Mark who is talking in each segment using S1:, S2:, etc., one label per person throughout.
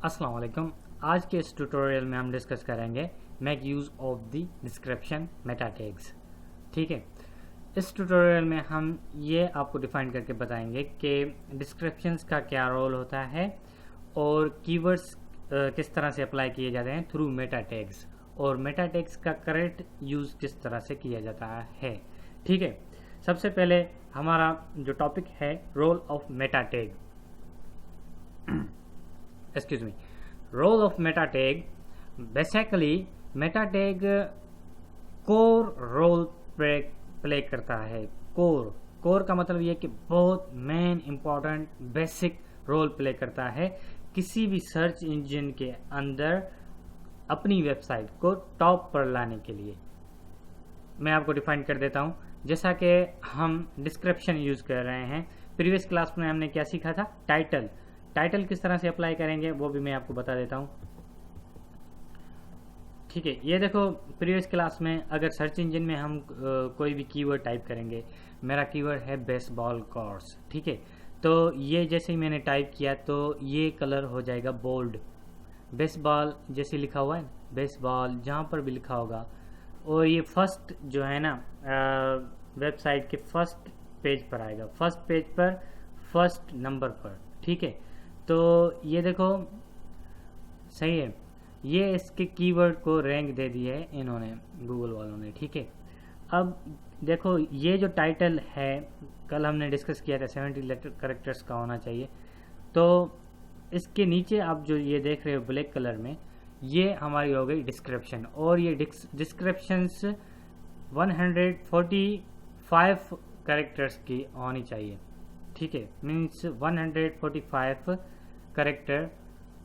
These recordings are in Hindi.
S1: अस्सलाम वालेकुम। आज के इस ट्यूटोरियल में हम डिस्कस करेंगे make use of the description Meta tags. ठीक है, इस ट्यूटोरियल में हम ये आपको डिफाइन करके बताएंगे कि डिस्क्रिप्शंस का क्या रोल होता है और कीवर्ड्स किस तरह से अप्लाई किए जाते हैं थ्रू मेटा टैग्स, और मेटा टैग्स का करेक्ट यूज़ किस तरह से किया जाता है। ठीक है, सबसे पहले हमारा जो टॉपिक है role of meta tag, excuse me, role of meta tag. Basically meta tag core role play करता है। कोर का मतलब ये कि बहुत main important basic role play करता है किसी भी सर्च इंजन के अंदर अपनी वेबसाइट को टॉप पर लाने के लिए। मैं आपको डिफाइन कर देता हूँ। जैसा कि हम डिस्क्रिप्शन यूज कर रहे हैं, प्रीवियस क्लास में हमने क्या सीखा था, टाइटल किस तरह से अप्लाई करेंगे वो भी मैं आपको बता देता हूँ। ठीक है, ये देखो प्रीवियस क्लास में अगर सर्च इंजन में हम कोई भी कीवर्ड टाइप करेंगे, मेरा कीवर्ड है बेसबॉल कोर्स। ठीक है, तो ये जैसे ही मैंने टाइप किया तो ये कलर हो जाएगा बोल्ड, बेसबॉल जैसे लिखा हुआ है, बेसबॉल जहाँ पर भी लिखा होगा। और ये फर्स्ट जो है ना वेबसाइट के फर्स्ट पेज पर आएगा, फर्स्ट पेज पर फर्स्ट नंबर पर। ठीक है, तो ये देखो सही है, ये इसके कीवर्ड को रैंक दे दी है इन्होंने, गूगल वालों ने। ठीक है, अब देखो ये जो टाइटल है कल हमने डिस्कस किया था 70 कैरेक्टर्स का होना चाहिए। तो इसके नीचे आप जो ये देख रहे हो ब्लैक कलर में, ये हमारी हो गई डिस्क्रिप्शन, और ये डिस्क्रिप्शंस 145 कैरेक्टर्स की होनी चाहिए। ठीक है, मीन्स 145 कैरेक्टर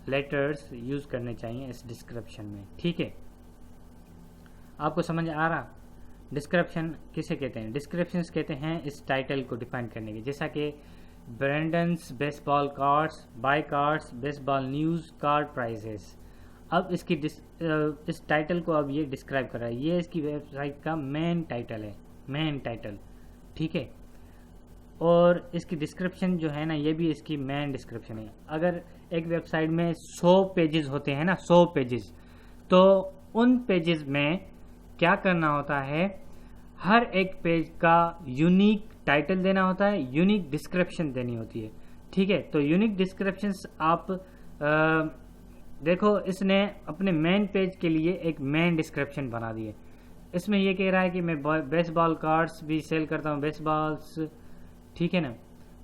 S1: लेटर्स यूज करने चाहिए इस डिस्क्रिप्शन में। ठीक है, आपको समझ आ रहा डिस्क्रिप्शन किसे कहते हैं? डिस्क्रिप्शंस कहते हैं इस टाइटल को डिफाइन करने के, जैसा कि Brendan's baseball cards, buy cards, baseball news, card prices. अब इसकी इस टाइटल को अब ये डिस्क्राइब कर रहा है, ये इसकी वेबसाइट का मेन टाइटल है, मेन टाइटल। ठीक है, और इसकी डिस्क्रिप्शन जो है ना, ये भी इसकी मेन डिस्क्रिप्शन है। अगर एक वेबसाइट में 100 पेजेस होते हैं ना, 100 पेजेस, तो उन पेजेस में क्या करना होता है, हर एक पेज का यूनिक टाइटल देना होता है, यूनिक डिस्क्रिप्शन देनी होती है। ठीक है, तो यूनिक डिस्क्रिप्शंस आप देखो इसने अपने मेन पेज के लिए एक मेन डिस्क्रिप्शन बना दी है। इसमें ये कह रहा है कि मैं बेसबॉल कार्ड्स भी सेल करता हूँ, बेसबॉल्स, ठीक है ना,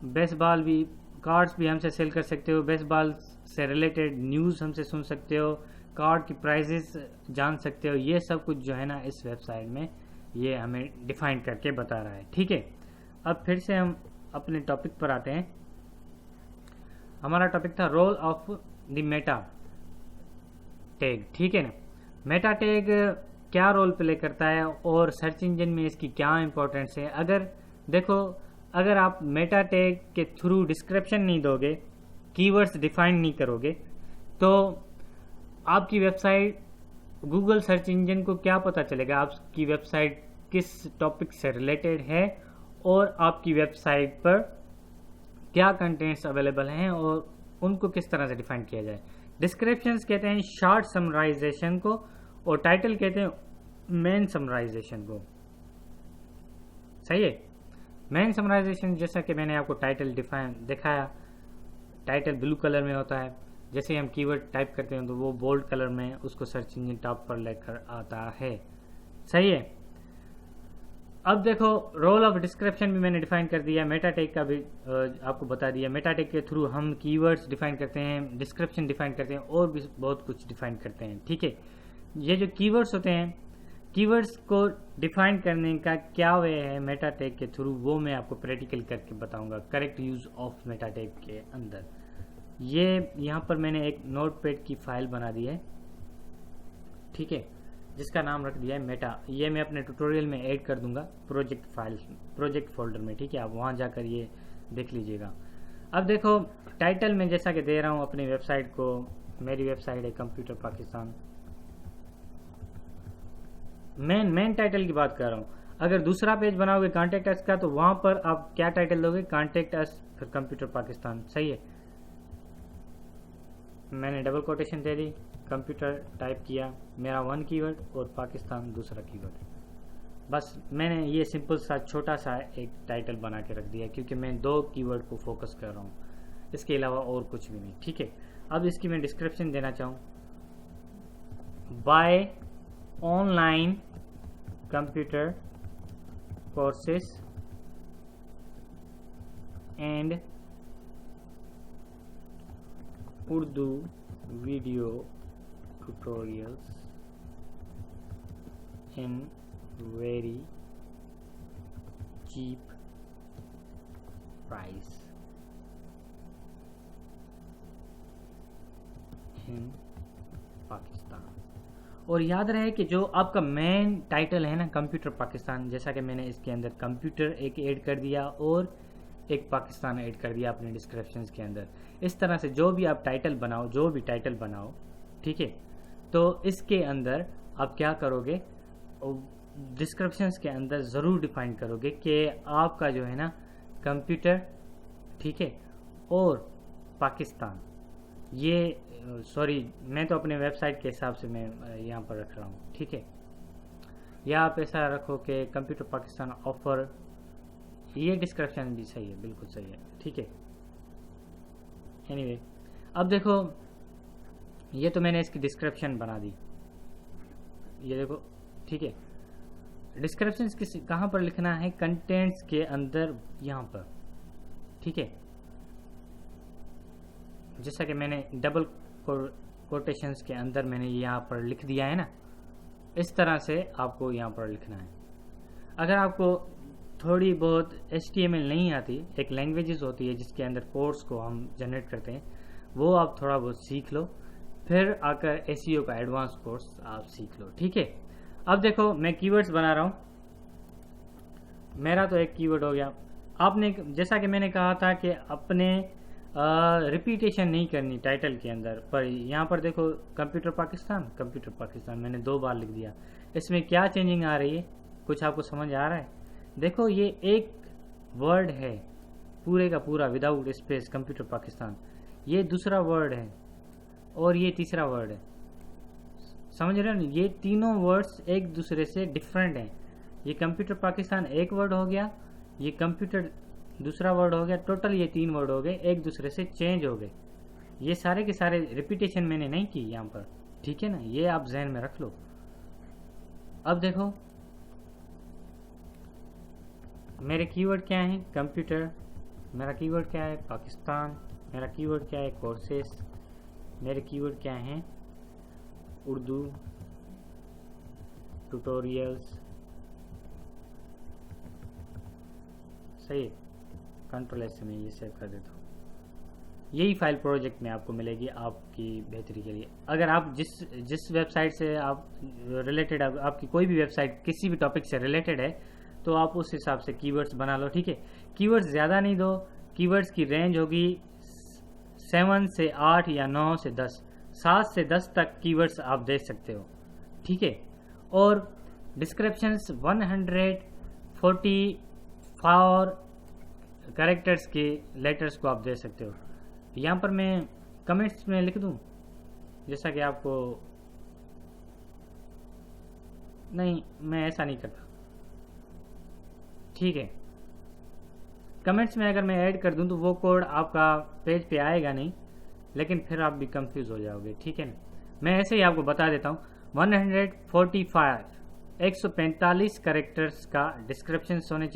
S1: बेसबॉल भी कार्ड्स भी हमसे सेल कर सकते हो, बेसबॉल से रिलेटेड न्यूज़ हमसे सुन सकते हो, कार्ड की प्राइजेस जान सकते हो। ये सब कुछ जो है ना इस वेबसाइट में ये हमें डिफाइन करके बता रहा है। ठीक है, अब फिर से हम अपने टॉपिक पर आते हैं। हमारा टॉपिक था role of the meta tag. ठीक है ना, मेटा टैग क्या रोल प्ले करता है और सर्च इंजन में इसकी क्या इंपॉर्टेंस है। अगर देखो, अगर आप मेटा टैग के थ्रू डिस्क्रिप्शन नहीं दोगे, कीवर्ड्स डिफाइन नहीं करोगे, तो आपकी वेबसाइट गूगल सर्च इंजन को क्या पता चलेगा आपकी वेबसाइट किस टॉपिक से रिलेटेड है और आपकी वेबसाइट पर क्या कंटेंट्स अवेलेबल हैं और उनको किस तरह से डिफाइन किया जाए। डिस्क्रिप्शंस कहते हैं शॉर्ट समराइजेशन को, और टाइटल कहते हैं मेन समराइजेशन को। सही है, मेन समराइजेशन जैसा कि मैंने आपको टाइटल डिफाइन दिखाया, टाइटल ब्लू कलर में होता है, जैसे हम कीवर्ड टाइप करते हैं तो वो बोल्ड कलर में उसको सर्च इंजन टॉप पर लेकर आता है। सही है, अब देखो रोल ऑफ डिस्क्रिप्शन भी मैंने डिफाइन कर दिया, मेटा टैग का भी आपको बता दिया। मेटा टैग के थ्रू हम कीवर्ड्स डिफाइन करते हैं, डिस्क्रिप्शन डिफाइन करते हैं, और भी बहुत कुछ डिफाइन करते हैं। ठीक है, ये जो कीवर्ड्स होते हैं, कीवर्ड्स को डिफाइन करने का क्या वे है मेटा टैग के थ्रू, वो मैं आपको प्रैक्टिकल करके बताऊंगा correct use of meta tag के अंदर। ये यहाँ पर मैंने एक नोटपैड की फाइल बना दी है, ठीक है, जिसका नाम रख दिया है मेटा। ये मैं अपने ट्यूटोरियल में ऐड कर दूंगा प्रोजेक्ट फाइल, प्रोजेक्ट फोल्डर में। ठीक है, आप वहाँ जाकर ये देख लीजिएगा। अब देखो टाइटल में जैसा कि दे रहा हूँ अपनी वेबसाइट को, मेरी वेबसाइट है कंप्यूटर पाकिस्तान, मेन टाइटल की बात कर रहा हूँ। अगर दूसरा पेज बनाओगे कॉन्टेक्ट अस का, तो वहां पर आप क्या टाइटल दोगे, कॉन्टेक्ट अस फिर कंप्यूटर पाकिस्तान। सही है, मैंने डबल कोटेशन दे दी, कंप्यूटर टाइप किया, मेरा 1 कीवर्ड और पाकिस्तान दूसरा कीवर्ड। बस मैंने ये सिंपल सा छोटा सा एक टाइटल बना के रख दिया, क्योंकि मैं 2 कीवर्ड को फोकस कर रहा हूँ, इसके अलावा और कुछ भी नहीं। ठीक है, अब इसकी मैं डिस्क्रिप्शन देना चाहूँ, by online computer courses and Urdu video tutorials in very cheap price in Pakistan. और याद रहे कि जो आपका मेन टाइटल है ना कंप्यूटर पाकिस्तान, जैसा कि मैंने इसके अंदर कंप्यूटर एक ऐड कर दिया और एक पाकिस्तान ऐड कर दिया अपने डिस्क्रिप्शंस के अंदर। इस तरह से जो भी आप टाइटल बनाओ, जो भी टाइटल बनाओ, ठीक है, तो इसके अंदर आप क्या करोगे, डिस्क्रिप्शंस के अंदर ज़रूर डिफाइन करोगे कि आपका जो है ना कंप्यूटर, ठीक है, और पाकिस्तान, ये सॉरी मैं तो अपने वेबसाइट के हिसाब से मैं यहाँ पर रख रहा हूँ। ठीक है, या आप ऐसा रखो कि कंप्यूटर पाकिस्तान ऑफर, ये डिस्क्रिप्शन भी सही है, बिल्कुल सही है। ठीक है, एनीवे अब देखो, ये तो मैंने इसकी डिस्क्रिप्शन बना दी, ये देखो। ठीक है, डिस्क्रिप्शन कहाँ पर लिखना है, कंटेंट्स के अंदर यहाँ पर। ठीक है, जैसा कि मैंने डबल कोटेशंस के अंदर मैंने यहाँ पर लिख दिया है ना, इस तरह से आपको यहाँ पर लिखना है। अगर आपको थोड़ी बहुत HTML नहीं आती, एक लैंग्वेजेस होती है जिसके अंदर कोड्स को हम जनरेट करते हैं, वो आप थोड़ा बहुत सीख लो, फिर आकर SEO का एडवांस कोर्स आप सीख लो। ठीक है, अब देखो मैं कीवर्ड्स बना रहा हूँ, मेरा तो एक कीवर्ड हो गया। आपने जैसा कि मैंने कहा था कि अपने रिपीटेशन नहीं करनी टाइटल के अंदर, पर यहाँ पर देखो कंप्यूटर पाकिस्तान मैंने 2 बार लिख दिया। इसमें क्या चेंजिंग आ रही है, कुछ आपको समझ आ रहा है? देखो ये एक वर्ड है पूरे का पूरा विदाउट स्पेस, कंप्यूटर पाकिस्तान, ये दूसरा वर्ड है और ये तीसरा वर्ड है। समझ रहे हो? ये तीनों वर्ड्स एक दूसरे से डिफरेंट हैं। ये कंप्यूटर पाकिस्तान एक वर्ड हो गया, ये कंप्यूटर दूसरा वर्ड हो गया, टोटल ये 3 वर्ड हो गए, एक दूसरे से चेंज हो गए। ये सारे के सारे रिपीटेशन मैंने नहीं की यहाँ पर, ठीक है ना, ये आप जहन में रख लो। अब देखो मेरे कीवर्ड क्या हैं, कंप्यूटर, मेरा कीवर्ड क्या है पाकिस्तान, मेरा कीवर्ड क्या है कोर्सेस, मेरे कीवर्ड क्या हैं उर्दू ट्यूटोरियल्स, सही है। कंट्रोल एस से मैं ये सेव कर देता हूँ। यही फाइल प्रोजेक्ट में आपको मिलेगी आपकी बेहतरी के लिए। अगर आप जिस वेबसाइट से आप रिलेटेड, आपकी कोई भी वेबसाइट किसी भी टॉपिक से रिलेटेड है, तो आप उस हिसाब से कीवर्ड्स बना लो। ठीक है, कीवर्ड्स ज़्यादा नहीं दो, कीवर्ड्स की रेंज होगी 7 से 8 या 9 से 10, 7 से 10 तक कीवर्ड्स आप दे सकते हो। ठीक है, और डिस्क्रिप्शंस 144 कैरेक्टर्स के लेटर्स को आप दे सकते हो। यहाँ पर मैं कमेंट्स में लिख दूँ, जैसा कि आपको, नहीं मैं ऐसा नहीं करता। ठीक है, कमेंट्स में अगर मैं ऐड कर दूं तो वो कोड आपका पेज पे आएगा नहीं, लेकिन फिर आप भी कंफ्यूज हो जाओगे। ठीक है ना, मैं ऐसे ही आपको बता देता हूँ। 145 कैरेक्टर्स का डिस्क्रिप्शन होने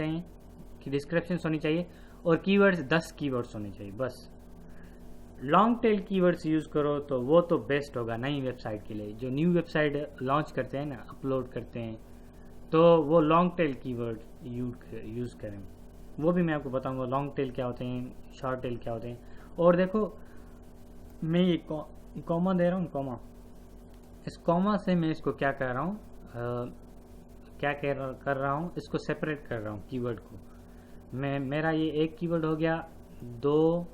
S1: चाहिए और कीवर्ड्स 10 कीवर्ड्स होने चाहिए बस। लॉन्ग टेल कीवर्ड्स यूज़ करो तो वो तो बेस्ट होगा नई वेबसाइट के लिए। जो न्यू वेबसाइट लॉन्च करते हैं ना, अपलोड करते हैं, तो वो लॉन्ग टेल कीवर्ड यूज़ करें। वो भी मैं आपको बताऊंगा लॉन्ग टेल क्या होते हैं, शॉर्ट टेल क्या होते हैं। और देखो मैं ये कॉमा दे रहा हूँ, कॉमा, इस कॉमा से मैं इसको क्या कर रहा हूँ, कर रहा हूँ, इसको सेपरेट कर रहा हूँ कीवर्ड को। मेरा ये एक कीवर्ड हो गया, 2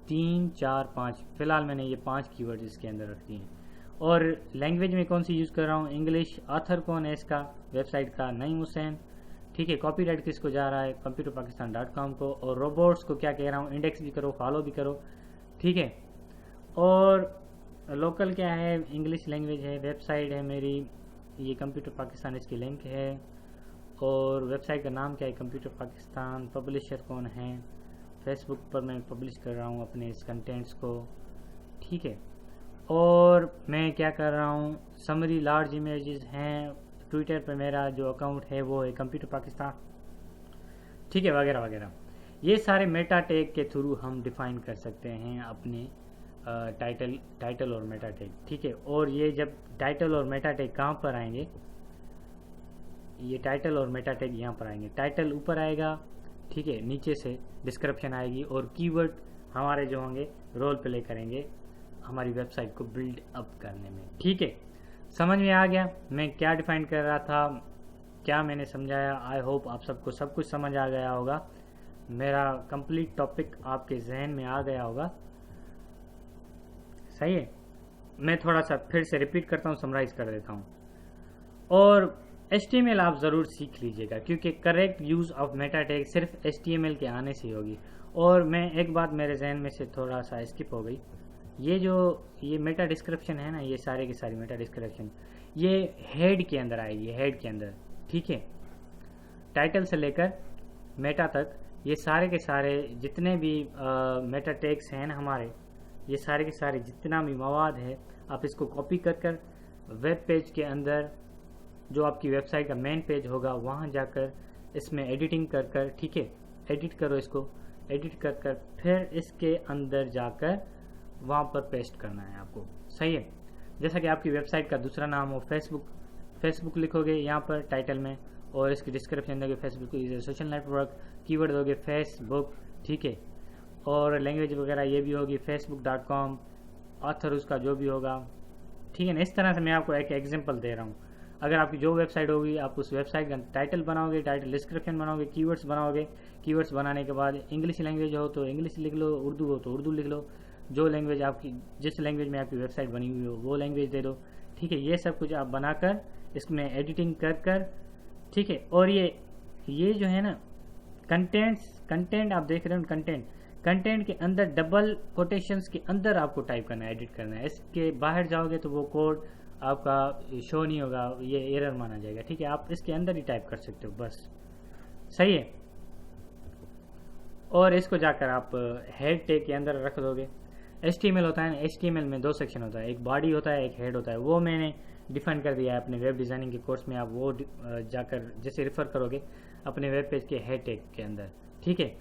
S1: 3 4 5, फिलहाल मैंने ये 5 कीवर्ड इसके अंदर रख दिए हैं। और लैंग्वेज में कौन सी यूज़ कर रहा हूँ, इंग्लिश। ऑथर कौन है इसका, वेबसाइट का नईम हुसैन। ठीक है, कॉपीराइट किसको जा रहा है, computerpakistan.com को। और रोबोट्स को क्या कह रहा हूँ, इंडेक्स भी करो, फॉलो भी करो। ठीक है, और लोकल क्या है, इंग्लिश लैंग्वेज है, वेबसाइट है मेरी, ये कंप्यूटर पाकिस्तान इसकी लिंक है, और वेबसाइट का नाम क्या है, कंप्यूटर पाकिस्तान। पब्लिशर कौन है, फेसबुक पर मैं पब्लिश कर रहा हूँ अपने इस कंटेंट्स को, ठीक है। और मैं क्या कर रहा हूँ, समरी लार्ज इमेजेस हैं, ट्विटर पर मेरा जो अकाउंट है वो है कंप्यूटर पाकिस्तान, ठीक है, वगैरह वगैरह। ये सारे मेटा टैग के थ्रू हम डिफाइन कर सकते हैं अपने टाइटल और मेटा टैग, ठीक है। और ये जब टाइटल और मेटा टैग कहाँ पर आएंगे, ये टाइटल और मेटा टैग यहाँ पर आएंगे। टाइटल ऊपर आएगा, ठीक है, नीचे से डिस्क्रिप्शन आएगी, और कीवर्ड हमारे जो होंगे रोल प्ले करेंगे हमारी वेबसाइट को बिल्ड अप करने में, ठीक है। समझ में आ गया मैं क्या डिफाइन कर रहा था, क्या मैंने समझाया। आई होप आप सबको सब कुछ समझ आ गया होगा, मेरा कंप्लीट टॉपिक आपके जहन में आ गया होगा, सही है। मैं थोड़ा सा फिर से रिपीट करता हूँ, समराइज कर देता हूँ। और HTML आप ज़रूर सीख लीजिएगा, क्योंकि correct use of meta tag सिर्फ HTML के आने से होगी। और मैं एक बात मेरे जहन में से थोड़ा सा स्किप हो गई, ये मेटा डिस्क्रिप्शन है ना, ये सारे के सारे मेटा डिस्क्रिप्शन ये हेड के अंदर आएगी, हेड के अंदर, ठीक है। टाइटल से लेकर मेटा तक ये सारे के सारे जितने भी मेटा टैग्स हैं ना हमारे, ये सारे के सारे जितना भी मवाद है, आप इसको कॉपी कर कर वेब पेज के अंदर जो आपकी वेबसाइट का मेन पेज होगा वहाँ जाकर इसमें एडिटिंग कर कर, ठीक है, एडिट करो, इसको एडिट कर कर फिर इसके अंदर जाकर वहाँ पर पेस्ट करना है आपको, सही है। जैसा कि आपकी वेबसाइट का दूसरा नाम हो, फेसबुक लिखोगे यहाँ पर टाइटल में, और इसकी डिस्क्रिप्शन दोगे Facebook is a social network, keyword दोगे फेसबुक, ठीक है। और लैंग्वेज वगैरह ये भी होगी facebook.com, ऑथर उसका जो भी होगा, ठीक है ना। इस तरह से मैं आपको एक एग्जांपल दे रहा हूँ। अगर आपकी जो वेबसाइट होगी आप उस वेबसाइट का टाइटल बनाओगे, टाइटल डिस्क्रिप्शन बनाओगे, कीवर्ड्स बनाओगे, कीवर्ड्स बनाने के बाद इंग्लिश लैंग्वेज हो तो इंग्लिश लिख लो, उर्दू हो तो उर्दू लिख लो, जो लैंग्वेज आपकी, जिस लैंग्वेज में आपकी वेबसाइट बनी हुई हो वो लैंग्वेज दे दो, ठीक है। ये सब कुछ आप बनाकर इसमें एडिटिंग कर कर, ठीक है। और ये जो है ना कंटेंट आप देख रहे हो, कंटेंट के अंदर डबल कोटेशंस के अंदर आपको टाइप करना है, एडिट करना है। इसके बाहर जाओगे तो वो कोड आपका शो नहीं होगा, ये एरर माना जाएगा, ठीक है। आप इसके अंदर ही टाइप कर सकते हो, बस, सही है। और इसको जाकर आप हेड टैग के अंदर रख दोगे। HTML होता है ना, HTML में 2 सेक्शन होता है, एक बॉडी होता है, एक हेड होता है, वो मैंने डिफाइन कर दिया है अपने वेब डिज़ाइनिंग के कोर्स में। आप वो जाकर जैसे रेफर करोगे अपने वेब पेज के हेड टैग के अंदर, ठीक है।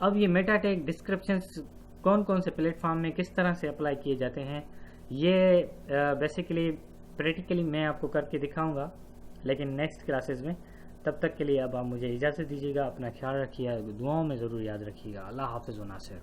S1: अब ये मेटा टैग डिस्क्रिप्शंस कौन कौन से प्लेटफॉर्म में किस तरह से अप्लाई किए जाते हैं, ये बेसिकली प्रैक्टिकली मैं आपको करके दिखाऊंगा, लेकिन नेक्स्ट क्लासेस में। तब तक के लिए अब आप मुझे इजाज़त दीजिएगा, अपना ख्याल रखिए, दुआओं में ज़रूर याद रखिएगा। अल्लाह हाफ़िज़ व नासिर।